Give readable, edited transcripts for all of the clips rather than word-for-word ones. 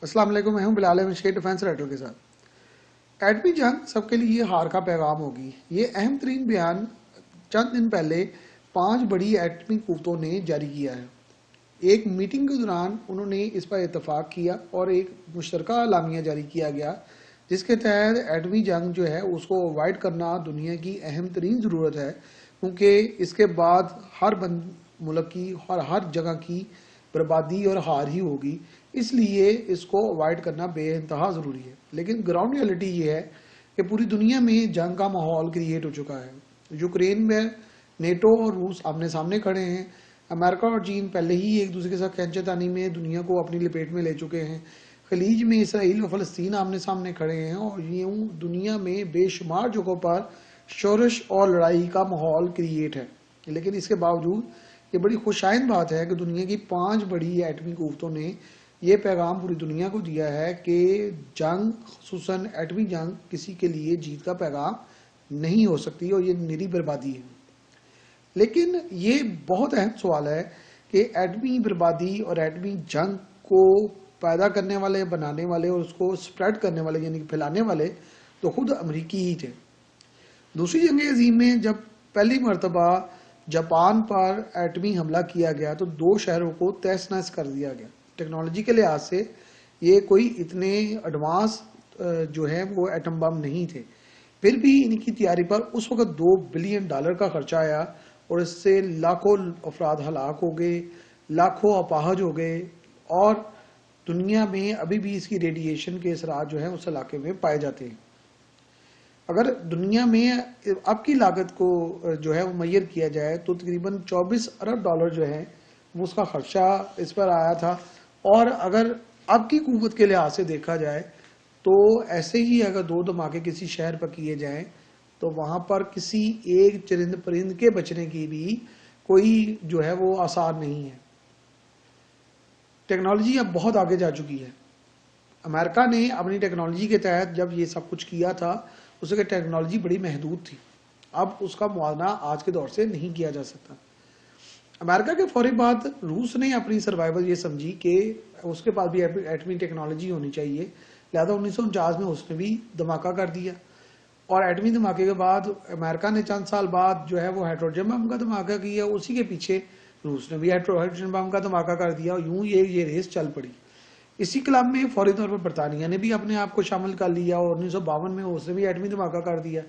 السلام علیکم، میں ہوں بلال مشکی ڈیفنس رائٹر کے ساتھ۔ ایٹمی جنگ سب کے لیے ہار کا پیغام ہوگی، یہ اہم ترین بیان چند دن پہلے 5 بڑی ایٹمی قوتوں نے جاری کیا ہے۔ ایک میٹنگ کے دوران انہوں نے اس پر اتفاق کیا اور ایک مشترکہ اعلامیہ جاری کیا گیا جس کے تحت ایٹمی جنگ جو ہے اس کو اوائڈ کرنا دنیا کی اہم ترین ضرورت ہے، کیونکہ اس کے بعد ہر ملک کی اور ہر جگہ کی بربادی اور ہار ہی ہوگی، اس لیے اس کو اوائڈ کرنا بے انتہا ضروری ہے۔ لیکن گراؤنڈ ریئلٹی یہ ہے کہ پوری دنیا میں جنگ کا ماحول کریٹ ہو چکا ہے۔ یوکرین میں نیٹو اور روس آمنے سامنے کھڑے ہیں، امریکہ اور چین پہلے ہی ایک دوسرے کے ساتھ کھینچا تانی میں دنیا کو اپنی لپیٹ میں لے چکے ہیں، خلیج میں اسرائیل اور فلسطین آمنے سامنے کھڑے ہیں، اور یوں دنیا میں بے شمار جگہوں پر شورش اور لڑائی کا ماحول کریٹ ہے۔ لیکن اس کے باوجود یہ بڑی خوشائند بات ہے کہ دنیا کی 5 بڑی ایٹمی قوتوں نے یہ پیغام پوری دنیا کو دیا ہے کہ جنگ، خصوصاً ایٹمی جنگ، کسی کے لیے جیت کا پیغام نہیں ہو سکتی اور یہ نری بربادی ہے۔ لیکن یہ بہت اہم سوال ہے کہ ایٹمی بربادی اور ایٹمی جنگ کو پیدا کرنے والے، بنانے والے اور اس کو سپریڈ کرنے والے یعنی پھیلانے والے تو خود امریکی ہی تھے۔ دوسری جنگ عظیم میں جب پہلی مرتبہ جاپان پر ایٹمی حملہ کیا گیا تو 2 شہروں کو تہس نہس کر دیا گیا۔ ٹیکنالوجی کے لحاظ سے یہ کوئی اتنے ایڈوانس جو ہے وہ ایٹم بم نہیں تھے، پھر بھی ان کی تیاری پر اس وقت $2 بلین کا خرچہ آیا اور اس سے لاکھوں افراد ہلاک ہو گئے، لاکھوں اپاہج ہو گئے، اور دنیا میں ابھی بھی اس کی ریڈیشن کے اثرات جو ہیں اس علاقے میں پائے جاتے ہیں۔ اگر دنیا میں اب کی لاگت کو جو ہے وہ معیر کیا جائے تو تقریباً $24 ارب جو ہے وہ اس کا خرچہ اس پر آیا تھا، اور اگر اب کی قوت کے لحاظ سے دیکھا جائے تو ایسے ہی اگر 2 دھماکے کسی شہر پر کیے جائیں تو وہاں پر کسی ایک چرند پرند کے بچنے کی بھی کوئی جو ہے وہ آثار نہیں ہے۔ ٹیکنالوجی اب بہت آگے جا چکی ہے۔ امریکہ نے اپنی ٹیکنالوجی کے تحت جب یہ سب کچھ کیا تھا اس کی ٹیکنالوجی بڑی محدود تھی، اب اس کا موازنہ آج کے دور سے نہیں کیا جا سکتا۔ امریکہ کے فوری بعد روس نے اپنی سروائیول یہ سمجھی کہ اس کے پاس بھی ایٹمی ٹیکنالوجی ہونی چاہیے، لہذا 1949 میں اس نے بھی دھماکہ کر دیا، اور ایٹمی دھماکے کے بعد امریکہ نے چند سال بعد جو ہے وہ ہائیڈروجن بم کا دھماکہ کیا، اسی کے پیچھے روس نے بھی ہائیڈروجن بم کا دھماکہ کر دیا، اور یوں یہ ریس چل پڑی۔ اسی کلب میں فوری طور پر برطانیہ نے بھی اپنے آپ کو شامل کر لیا اور 1952 میں اس نے بھی ایٹمی دھماکہ کر دیا،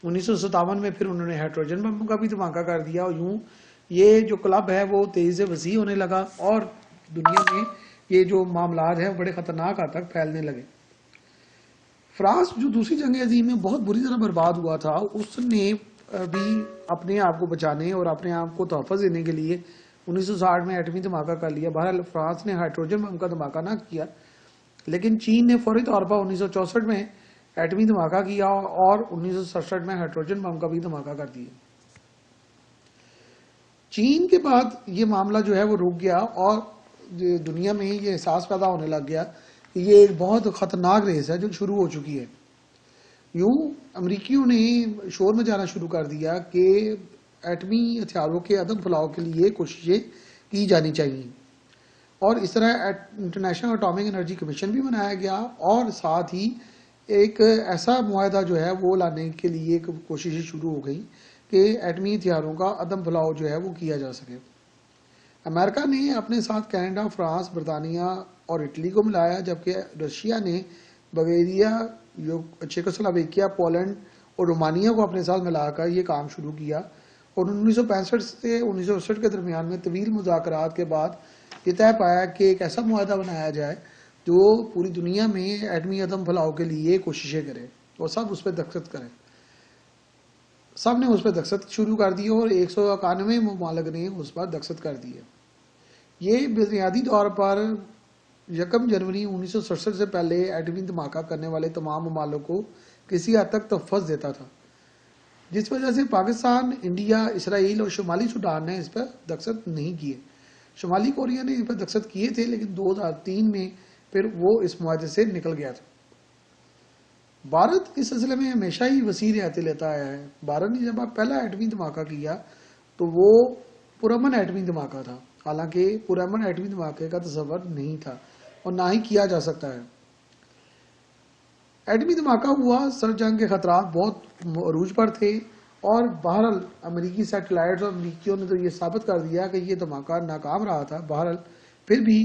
1957 میں پھر انہوں نے ہائیڈروجن بم کا بھی دھماکہ کر دیا، اور یوں یہ جو کلب ہے وہ تیزی سے وسیع ہونے لگا اور دنیا میں یہ جو معاملات ہیں بڑے خطرناک حد تک پھیلنے لگے۔ فرانس جو دوسری جنگ عظیم میں بہت بری طرح برباد ہوا تھا، اس نے بھی اپنے آپ کو بچانے اور اپنے آپ کو تحفظ دینے کے لیے 1960 میں ایٹمی دھماکہ کر لیا۔ بہرحال فرانس نے ہائیڈروجن بم کا دھماکہ نہ کیا، لیکن چین نے فوری طور پر 1964 میں ایٹمی دھماکہ کیا اور 1967 میں ہائیڈروجن بم کا بھی دھماکہ کر دیا۔ چین کے بعد یہ معاملہ جو ہے وہ رک گیا اور دنیا میں یہ احساس پیدا ہونے لگ گیا کہ یہ ایک بہت خطرناک ریس ہے جو شروع ہو چکی ہے۔ یوں امریکیوں نے شور میں جانا شروع کر دیا کہ ایٹمی ہتھیاروں کے عدم پھیلاؤ کے لیے کوششیں کی جانی چاہیے، اور اس طرح انٹرنیشنل اٹامک انرجی کمیشن بھی بنایا گیا، اور ساتھ ہی ایک ایسا معاہدہ جو ہے وہ لانے کے لیے کوششیں شروع ہو گئی کہ ایٹمی ہتھیاروں کا عدم پھیلاؤ جو ہے وہ کیا جا سکے۔ امریکہ نے اپنے ساتھ کینیڈا، فرانس، برطانیہ اور اٹلی کو ملایا، جبکہ رشیا نے بلغاریہ، چیکوسلوواکیہ، پولینڈ اور رومانیہ کو اپنے ساتھ ملا کر یہ کام شروع کیا، اور 1965 سے 1968 کے درمیان میں طویل مذاکرات کے بعد یہ طے پایا کہ ایک ایسا معاہدہ بنایا جائے جو پوری دنیا میں ایٹمی عدم پھیلاؤ کے لیے کوششیں کرے اور سب اس پہ دستخط کریں۔ سب نے اس پہ دستخط شروع کر دی اور 191 ممالک نے اس پر دستخط کر دیے۔ یہ بنیادی طور پر 1 جنوری 1967 سے پہلے ایٹمی دھماکہ کرنے والے تمام ممالک کو کسی حد تک تحفظ دیتا تھا، جس وجہ سے پاکستان، انڈیا، اسرائیل اور شمالی سوڈان نے اس پر دستخط نہیں کیے۔ شمالی کوریا نے اس پر دستخط کیے تھے، لیکن 2003 میں پھر وہ اس معاہدے سے نکل گیا تھا۔ بھارت اس سلسلے میں ہمیشہ ہی وسیع رعایتیں لیتا آیا ہے۔ بھارت نے جب پہلا ایٹمی دھماکہ کیا تو وہ پرامن ایٹمی دھماکہ تھا، حالانکہ پرامن ایٹمی دھماکے کا تصور نہیں تھا، اور نہ ہی کیا جا سکتا ہے۔ ایٹمی دھماکہ ہوا، سرد جنگ کے خطرات بہت عروج پر تھے، اور بہرحال امریکی سیٹلائٹس اور امریکیوں نے تو یہ ثابت کر دیا کہ یہ دھماکہ ناکام رہا تھا۔ بہرحال پھر بھی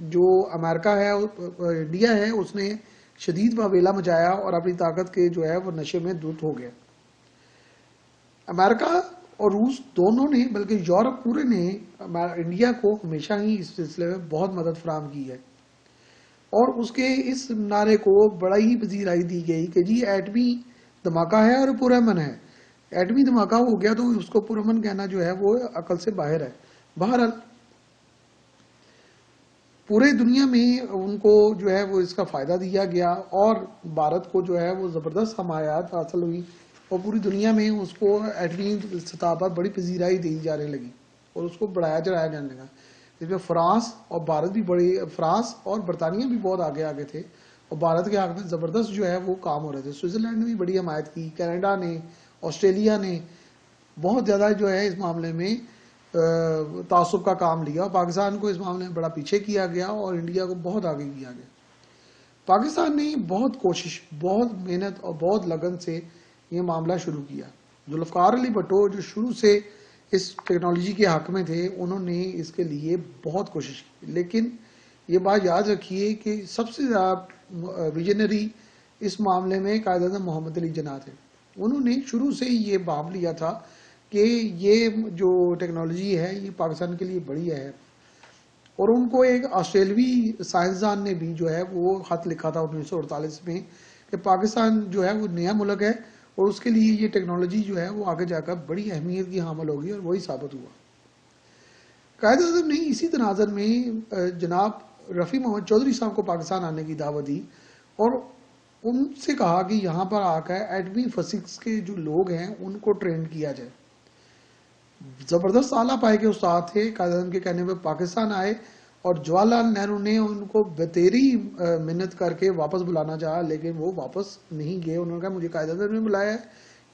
جو امریکہ ہے، انڈیا ہے، اس نے شدید واویلا مچایا اور اپنی طاقت کے جو ہے وہ نشے میں دھت ہو گیا۔ امریکہ اور روس دونوں نے، بلکہ یورپ پورے نے انڈیا کو ہمیشہ ہی اس سلسلے میں بہت مدد فراہم کی ہے، اور اس کے اس نعرے کو بڑا ہی پذیرائی دی گئی کہ جی ایٹمی دھماکہ ہے اور پرامن ہے۔ ایٹمی دھماکہ ہو گیا تو اس کو پرامن کہنا جو ہے وہ عقل سے باہر ہے۔ بہرحال پورے دنیا میں ان کو جو ہے وہ اس کا فائدہ دیا گیا، اور بھارت کو جو ہے وہ زبردست حمایت حاصل ہوئی، اور پوری دنیا میں اس کو ایٹمی سطح پر بڑی پذیرائی دی جانے لگی اور اس کو بڑھایا چڑھایا جانے لگا۔ اس میں فرانس اور بھارت بھی فرانس اور برطانیہ بھی بہت آگے آگے تھے، اور بھارت کے حق میں زبردست جو ہے وہ کام ہو رہے تھے۔ سوئٹزرلینڈ نے بھی بڑی حمایت کی، کینیڈا نے، آسٹریلیا نے بہت زیادہ جو ہے اس معاملے میں تعصب کا کام لیا، اور پاکستان کو اس معاملے میں بڑا پیچھے کیا گیا اور انڈیا کو بہت آگے کیا گیا۔ پاکستان نے بہت کوشش، بہت محنت اور بہت لگن سے یہ معاملہ شروع کیا۔ ذوالفقار علی بھٹو جو شروع سے اس ٹیکنالوجی کے حق میں تھے، انہوں نے اس کے لیے بہت کوشش کی، لیکن یہ بات یاد رکھیے کہ سب سے زیادہ ویژنری اس معاملے میں قائد اعظم محمد علی جناح تھے۔ انہوں نے شروع سے یہ بھاپ لیا تھا کہ یہ جو ٹیکنالوجی ہے یہ پاکستان کے لیے بڑی ہے، اور ان کو ایک آسٹریلوی سائنسدان نے بھی جو ہے وہ خط لکھا تھا 1948 میں کہ پاکستان جو ہے وہ نیا ملک ہے، اور اس کے لیے یہ ٹیکنالوجی جو ہے وہ آگے جا کر بڑی اہمیت کی حامل ہوگی، اور وہی ثابت ہوا۔ قائد اعظم نے اسی تناظر میں جناب رفیع محمد چودھری صاحب کو پاکستان آنے کی دعوت دی، اور ان سے کہا کہ یہاں پر آ کر ایٹمی فزکس کے جو لوگ ہیں ان کو ٹرین کیا جائے۔ زبردست اعلیٰ پائے کے استاد تھے، قائد اعظم کے کہنے پہ پاکستان آئے، اور جواہر لال نہرو نے ان کو بتیری محنت کر کے واپس بلانا چاہا، لیکن وہ واپس نہیں گئے۔ انہوں نے کہا مجھے قائد اعظم نے بلایا ہے،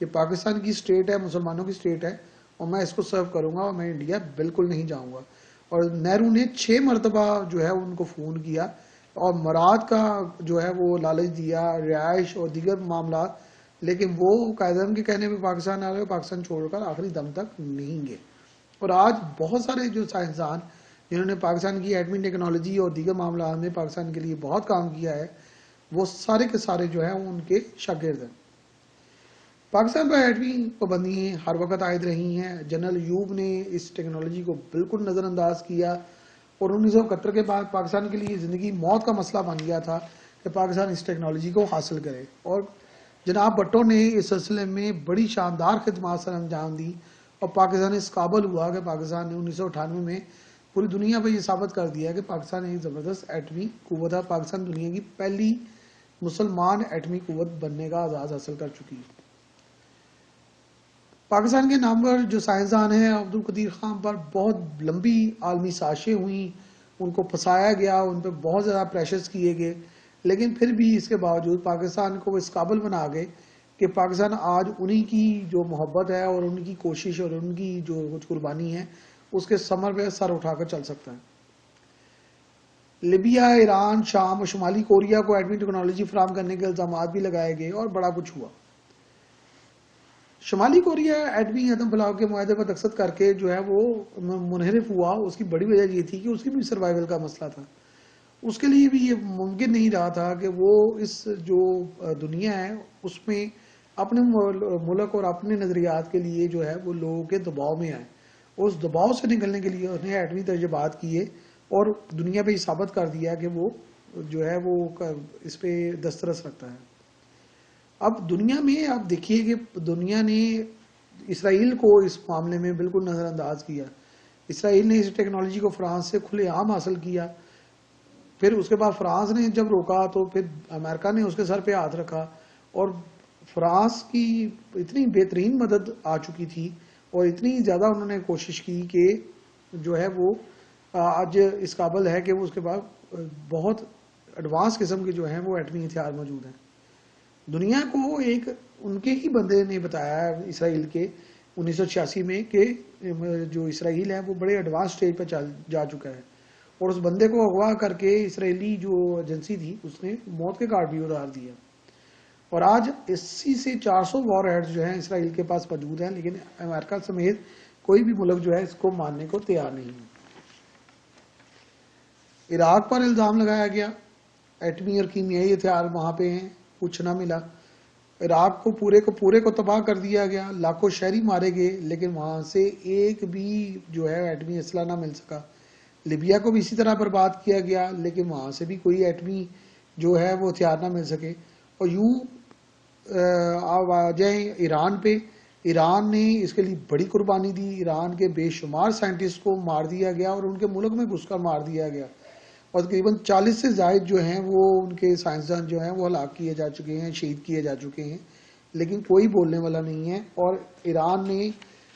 یہ پاکستان کی اسٹیٹ ہے، مسلمانوں کی اسٹیٹ ہے، اور میں اس کو سرو کروں گا، اور میں انڈیا بالکل نہیں جاؤں گا۔ اور نہرو نے 6 مرتبہ جو ہے ان کو فون کیا، اور مراد کا جو ہے وہ لالچ دیا، رہائش اور دیگر معاملات، لیکن وہ قائد اعظم کے کہنے پہ پاکستان آ گئے، پاکستان چھوڑ کر آخری دم تک نہیں گئے۔ اور آج بہت سارے جو سائنسدان جنہوں نے پاکستان کی ایٹمی ٹیکنالوجی اور دیگر معاملات میں پاکستان کے لیے بہت کام کیا ہے، وہ سارے کے سارے جو ہیں ان کے شاگرد ہیں۔ پاکستان پر ایٹمی پابندیاں ہر وقت عائد رہی ہیں۔ جنرل ایوب نے اس ٹیکنالوجی کو بالکل نظر انداز کیا، اور 1971 کے بعد پاکستان کے لیے زندگی موت کا مسئلہ بن گیا تھا کہ پاکستان اس ٹیکنالوجی کو حاصل کرے، اور جناب بھٹو نے اس سلسلے میں بڑی شاندار خدمات سر انجام دی، اور پاکستان اس قابل ہوا کہ پاکستان نے 1998 میں پوری دنیا پہ یہ ثابت کر دیا کہ پاکستان ایک زبردست ایٹمی قوت ہے۔ پاکستان دنیا کی پہلی مسلمان ایٹمی قوت بننے کا اعزاز حاصل کر چکی ہے۔ پاکستان کے نامور جو سائنسدان ہیں، عبدالقدیر خان پر بہت لمبی عالمی سازشیں ہوئیں، ان کو پھنسایا گیا، ان پہ بہت زیادہ پریشرز کیے گئے، لیکن پھر بھی اس کے باوجود پاکستان کو اس قابل بنا گئے کہ پاکستان آج انہی کی جو محبت ہے اور ان کی کوشش اور ان کی جو کچھ قربانی ہے اس کے ثمر پہ سر اٹھا کر چل سکتا ہے۔ لیبیا، ایران، شام اور شمالی کوریا کو ایٹمی ٹیکنالوجی فراہم کرنے کے الزامات بھی لگائے گئے، اور بڑا کچھ ہوا۔ شمالی کوریا ایٹمی عدم پھیلاؤ کے معاہدے پر دستخط کر کے جو ہے وہ منحرف ہوا۔ اس کی بڑی وجہ یہ تھی کہ اس کی بھی سروائیول کا مسئلہ تھا، اس کے لیے بھی یہ ممکن نہیں رہا تھا کہ وہ اس جو دنیا ہے اس میں اپنے ملک اور اپنے نظریات کے لیے جو ہے وہ لوگوں کے دباؤ میں آئے۔ اس دباؤ سے نکلنے کے لیے انہیں ایٹمی تجربات کیے، اور دنیا پہ یہ ثابت کر دیا کہ وہ جو ہے وہ اس پہ دسترس رکھتا ہے۔ اب دنیا میں آپ دیکھیے کہ دنیا نے اسرائیل کو اس معاملے میں بالکل نظر انداز کیا۔ اسرائیل نے اس ٹیکنالوجی کو فرانس سے کھلے عام حاصل کیا، پھر اس کے بعد فرانس نے جب روکا تو پھر امریکہ نے اس کے سر پہ ہاتھ رکھا، اور فرانس کی اتنی بہترین مدد آ چکی تھی اور اتنی زیادہ انہوں نے کوشش کی کہ جو ہے وہ آج اس قابل ہے کہ وہ اس کے بعد بہت ایڈوانس قسم کے جو ہیں وہ ایٹمی ہتھیار موجود ہیں۔ دنیا کو ایک ان کے ہی بندے نے بتایا اسرائیل کے 1986 میں کہ جو اسرائیل ہے وہ بڑے ایڈوانس سٹیج پر جا چکا ہے، اور اس بندے کو اغوا کر کے اسرائیلی جو ایجنسی تھی اس نے موت کے گھاٹ بھی اتار دیا. اور آج 80 سے 400 وار ہیڈز جو ہیں اسرائیل کے پاس موجود ہیں، لیکن امریکہ سمیت کوئی بھی ملک جو ہے اس کو ماننے کو تیار نہیں ہے. عراق پر الزام لگایا گیا ایٹمی اور کیمیائی ہتھیار وہاں پہ ہیں، کچھ نہ ملا. عراق کو پورے کو تباہ کر دیا گیا، لاکھوں شہری مارے گئے، لیکن وہاں سے ایک بھی جو ہے ایٹمی اسلحہ نہ مل سکا. لیبیا کو بھی اسی طرح برباد کیا گیا، لیکن وہاں سے بھی کوئی ایٹمی جو ہے وہ ہتھیار نہ مل سکے. اور یوں آپ آ جائیں ایران پہ. ایران نے اس کے لیے بڑی قربانی دی، ایران کے بے شمار سائنٹسٹ کو مار دیا گیا اور ان کے ملک میں گھس کر مار دیا گیا، اور تقریباً 40 سے زائد جو ہیں وہ ان کے سائنسدان جو ہیں وہ ہلاک کیے جا چکے ہیں، شہید کیے جا چکے ہیں، لیکن کوئی بولنے والا نہیں ہے. اور ایران نے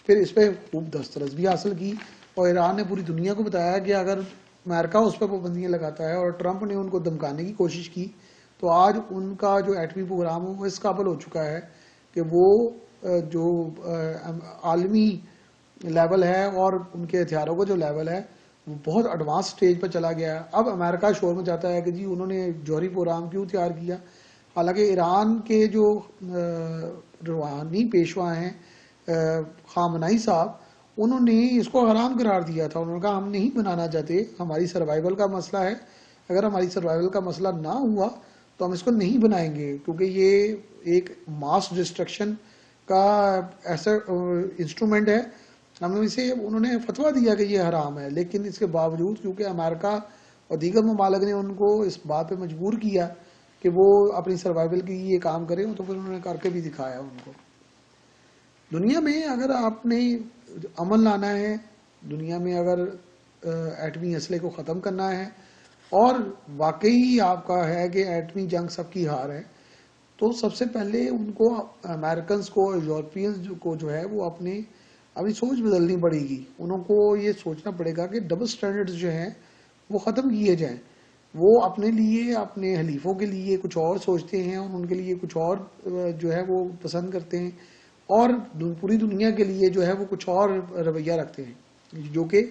پھر اس پہ خوب دسترس بھی حاصل کی، اور ایران نے پوری دنیا کو بتایا کہ اگر امریکہ اس پہ پابندیاں لگاتا ہے، اور ٹرمپ نے ان کو دمکانے کی کوشش کی، تو آج ان کا جو ایٹمی پروگرام وہ اس قابل ہو چکا ہے کہ وہ جو عالمی لیول ہے اور ان کے ہتھیاروں کا جو لیول ہے وہ بہت ایڈوانس سٹیج پر چلا گیا ہے. اب امریکہ شور میں جاتا ہے کہ جی انہوں نے جوہری پروگرام کیوں تیار کیا، حالانکہ ایران کے جو روحانی پیشوا ہیں خامنائی صاحب، انہوں نے اس کو حرام قرار دیا تھا. انہوں نے کہا ہم نہیں بنانا چاہتے، ہماری سروائیول کا مسئلہ ہے، اگر ہماری سروائیول کا مسئلہ نہ ہوا تو ہم اس کو نہیں بنائیں گے، کیونکہ یہ ایک ماس ڈسٹرکشن کا ایسا انسٹرومنٹ ہے. انہوں نے فتویٰ دیا کہ یہ حرام ہے، لیکن اس کے باوجود کیونکہ امریکہ اور دیگر ممالک نے ان کو اس بات پہ مجبور کیا کہ وہ اپنی سروائیول کی یہ کام کریں، تو پھر انہوں نے کر کے بھی دکھایا ان کو. دنیا میں اگر آپ نے امن لانا ہے، دنیا میں اگر ایٹمی اسلحے کو ختم کرنا ہے، اور واقعی آپ کا ہے کہ ایٹمی جنگ سب کی ہار ہے، تو سب سے پہلے ان کو امریکنز کو، یورپینز کو جو ہے وہ اپنی سوچ بدلنی پڑے گی. انہوں کو یہ سوچنا پڑے گا کہ ڈبل سٹینڈرڈز جو ہیں وہ ختم کیے جائیں. وہ اپنے لیے، اپنے حلیفوں کے لیے کچھ اور سوچتے ہیں، اور ان کے لیے کچھ اور جو ہے وہ پسند کرتے ہیں، اور پوری دنیا کے لیے جو ہے وہ کچھ اور رویہ رکھتے ہیں، جو کہ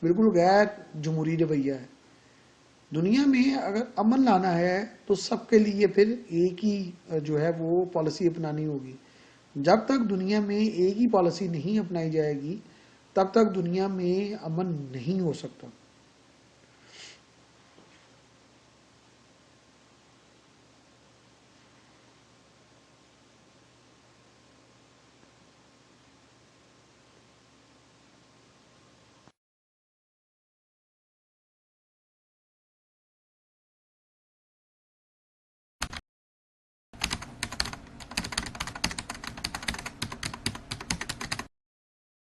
بالکل غیر جمہوری رویہ ہے. دنیا میں اگر امن لانا ہے تو سب کے لیے پھر ایک ہی جو ہے وہ پالیسی اپنانی ہوگی. جب تک دنیا میں ایک ہی پالیسی نہیں اپنائی جائے گی، تب تک دنیا میں امن نہیں ہو سکتا.